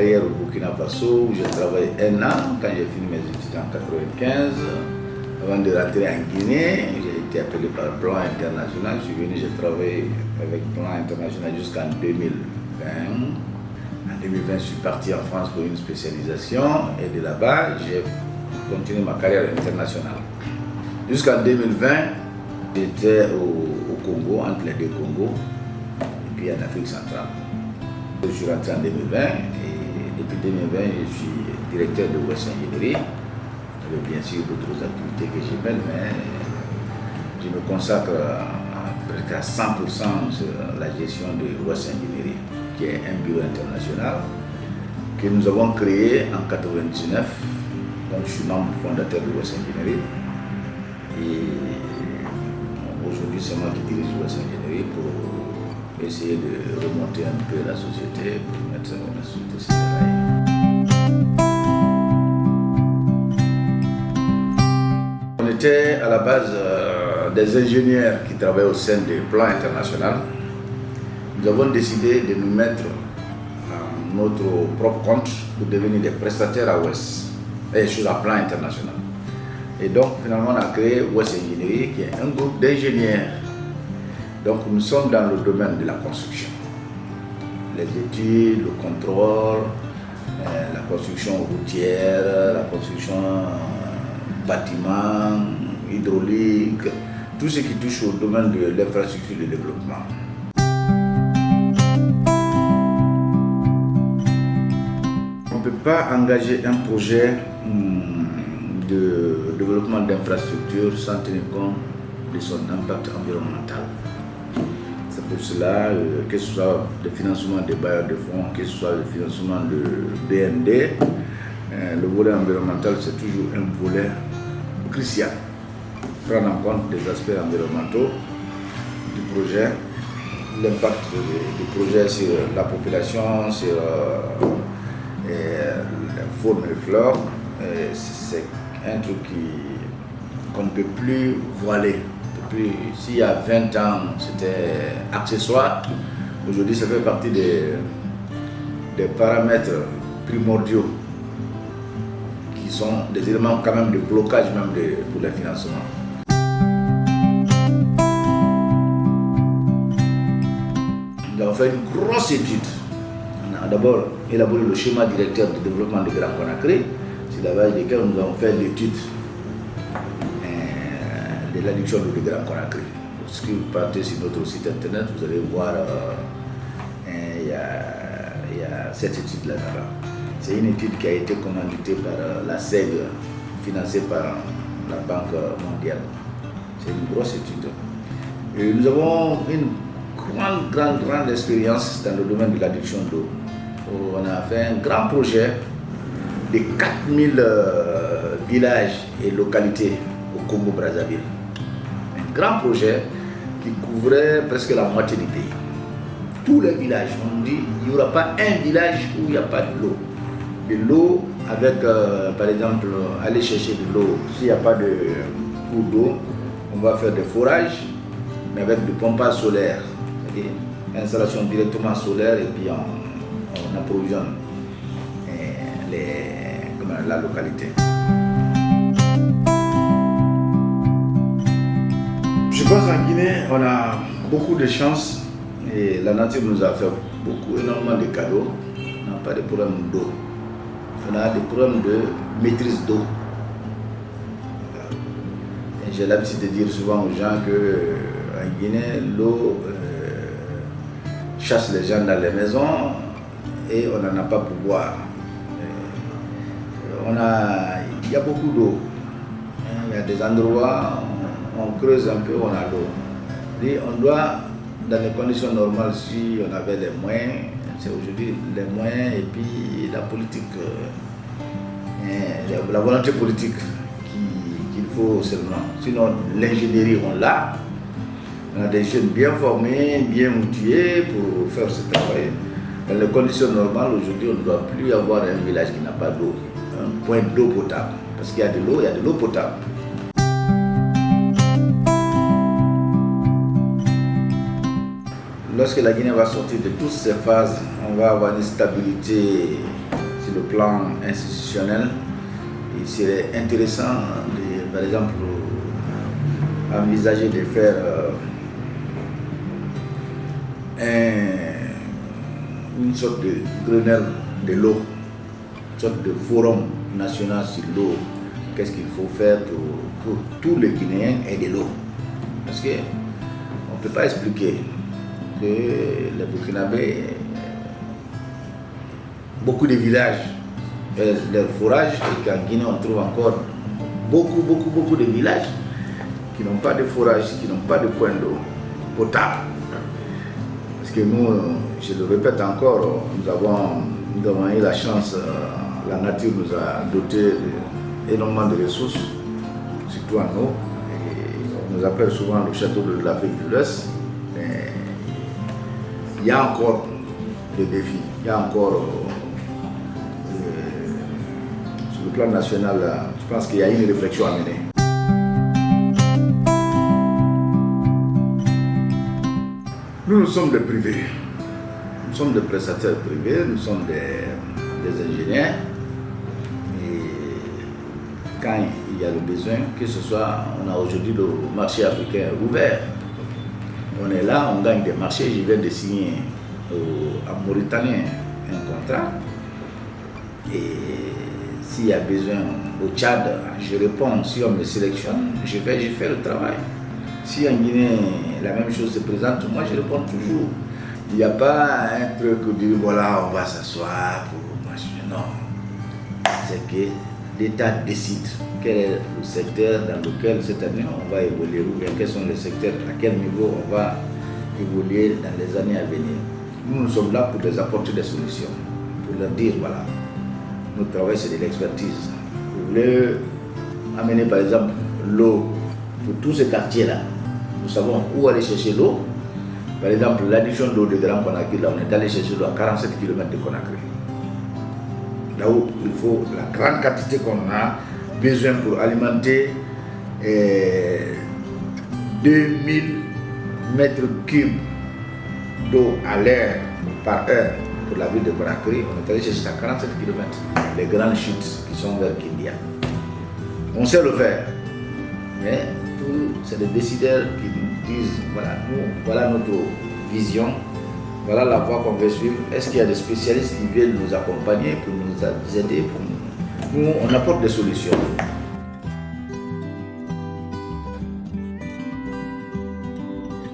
carrière au Burkina Faso où j'ai travaillé 1 an quand j'ai fini mes études en 1995. Avant de rentrer en Guinée, j'ai été appelé par Plan International. Je suis venu, j'ai travaillé avec Plan International jusqu'en 2020. En 2020, je suis parti en France pour une spécialisation et de là-bas, j'ai continué ma carrière internationale. Jusqu'en 2020, j'étais au Congo, entre les deux Congos, et puis en Afrique centrale. Je suis rentré en 2020 et depuis 2020, je suis directeur de West Ingénierie. Avec bien sûr d'autres activités que je mène, mais je me consacre presque à 100% sur la gestion de West Ingénierie, qui est un bureau international que nous avons créé en 1999. Donc je suis membre fondateur de West Ingénierie. Et aujourd'hui, c'est moi qui dirige West Ingénierie pour essayer de remonter un peu la société, pour mettre la société sur les rails. On était à la base des ingénieurs qui travaillaient au sein du plan international. Nous avons décidé de nous mettre à notre propre compte pour devenir des prestataires à West et sur le plan international. Et donc finalement on a créé West Ingénierie qui est un groupe d'ingénieurs. Donc nous sommes dans le domaine de la construction. Les études, le contrôle, la construction routière, la construction bâtiment, hydraulique, tout ce qui touche au domaine de l'infrastructure de développement. On ne peut pas engager un projet de développement d'infrastructure sans tenir compte de son impact environnemental. C'est pour cela que ce soit le financement des bailleurs de fonds, que ce soit le financement de BND, le volet environnemental c'est toujours un volet crucial. Prendre en compte les aspects environnementaux du projet, l'impact du projet sur la population, sur la faune et flore, c'est un truc qu'on ne peut plus voiler. S'il y a 20 ans, c'était accessoire, aujourd'hui ça fait partie des paramètres primordiaux qui sont des éléments quand même de blocage même pour les financements. Nous avons fait une grosse étude. On a d'abord élaboré le schéma directeur de développement de Grand Conakry, sur la base desquels nous avons fait l'étude de l'adduction de Grand Conakry. Si vous partez sur notre site internet, vous allez voir, il y a cette étude-là. C'est une étude qui a été commanditée par la SEG, financée par la Banque mondiale. C'est une grosse étude. Et nous avons une grande expérience dans le domaine de l'adduction d'eau. On a fait un grand projet de 4000 villages et localités au Congo-Brazzaville. Un grand projet qui couvrait presque la moitié du pays. Tous les villages, on dit il n'y aura pas un village où il n'y a pas de l'eau. De l'eau avec, par exemple, aller chercher de l'eau. S'il n'y a pas de cours d'eau, on va faire des forages, mais avec du pompage solaire. C'est-à-dire installation directement solaire et puis on approvisionne la localité. Je pense qu'en Guinée, on a beaucoup de chance et la nature nous a fait énormément de cadeaux. On n'a pas de problème d'eau. On a des problèmes de maîtrise d'eau. J'ai l'habitude de dire souvent aux gens qu'en Guinée, l'eau chasse les gens dans les maisons et on n'en a pas pour boire. Il y a beaucoup d'eau. Il y a des endroits où on creuse un peu, on a l'eau. Et on doit, dans les conditions normales, si on avait les moyens, c'est aujourd'hui les moyens et puis la politique, la volonté politique qu'il faut seulement. Sinon, l'ingénierie, on l'a. On a des jeunes bien formés, bien outillés pour faire ce travail. Dans les conditions normales, aujourd'hui, on ne doit plus avoir un village qui n'a pas d'eau, un point d'eau potable. Parce qu'il y a de l'eau, il y a de l'eau potable. Lorsque la Guinée va sortir de toutes ces phases, on va avoir une stabilité sur le plan institutionnel, il serait intéressant, par exemple, envisager de faire une sorte de Grenelle de l'eau, une sorte de forum national sur l'eau. Qu'est-ce qu'il faut faire pour tous les Guinéens et de l'eau? Parce qu'on ne peut pas expliquer que les Burkinabés, beaucoup de villages, leur forage, et qu'en Guinée on trouve encore beaucoup de villages qui n'ont pas de forage, qui n'ont pas de point d'eau potable. Parce que nous, je le répète encore, nous avons eu la chance, la nature nous a doté énormément de ressources, surtout en eau. On nous appelle souvent le château de l'Afrique de l'Ouest. Mais il y a encore des défis, il y a encore, sur le plan national, je pense qu'il y a une réflexion à mener. Nous sommes des privés, nous sommes des prestataires privés, nous sommes des ingénieurs. Et quand il y a le besoin, que ce soit, on a aujourd'hui le marché africain ouvert. On est là, on gagne des marchés. Je viens de signer à Mauritanie un contrat. Et s'il y a besoin au Tchad, je réponds. Si on me sélectionne, je fais le travail. Si en Guinée, la même chose se présente, moi je réponds toujours. Il n'y a pas un truc où dire voilà, on va s'asseoir pour machin. Non. C'est que l'État décide quel est le secteur dans lequel cette année on va évoluer, ou bien quels sont les secteurs, à quel niveau on va évoluer dans les années à venir. Nous sommes là pour les apporter des solutions, pour leur dire voilà, notre travail c'est de l'expertise. Vous voulez amener par exemple l'eau pour tous ces quartiers-là. Nous savons où aller chercher l'eau. Par exemple, l'addition d'eau de Grand Conakry, là, on est allé chercher l'eau à 47 km de Conakry. Là où il faut la grande quantité qu'on a besoin pour alimenter 2000 mètres cubes d'eau à l'air par heure pour la ville de Conakry. On est allé chercher à 47 km les grandes chutes qui sont vers Kindia. On sait le faire, mais c'est les décideurs qui nous disent voilà, voilà notre vision, voilà la voie qu'on veut suivre. Est-ce qu'il y a des spécialistes qui viennent nous accompagner pour nous aider? Nous, on apporte des solutions.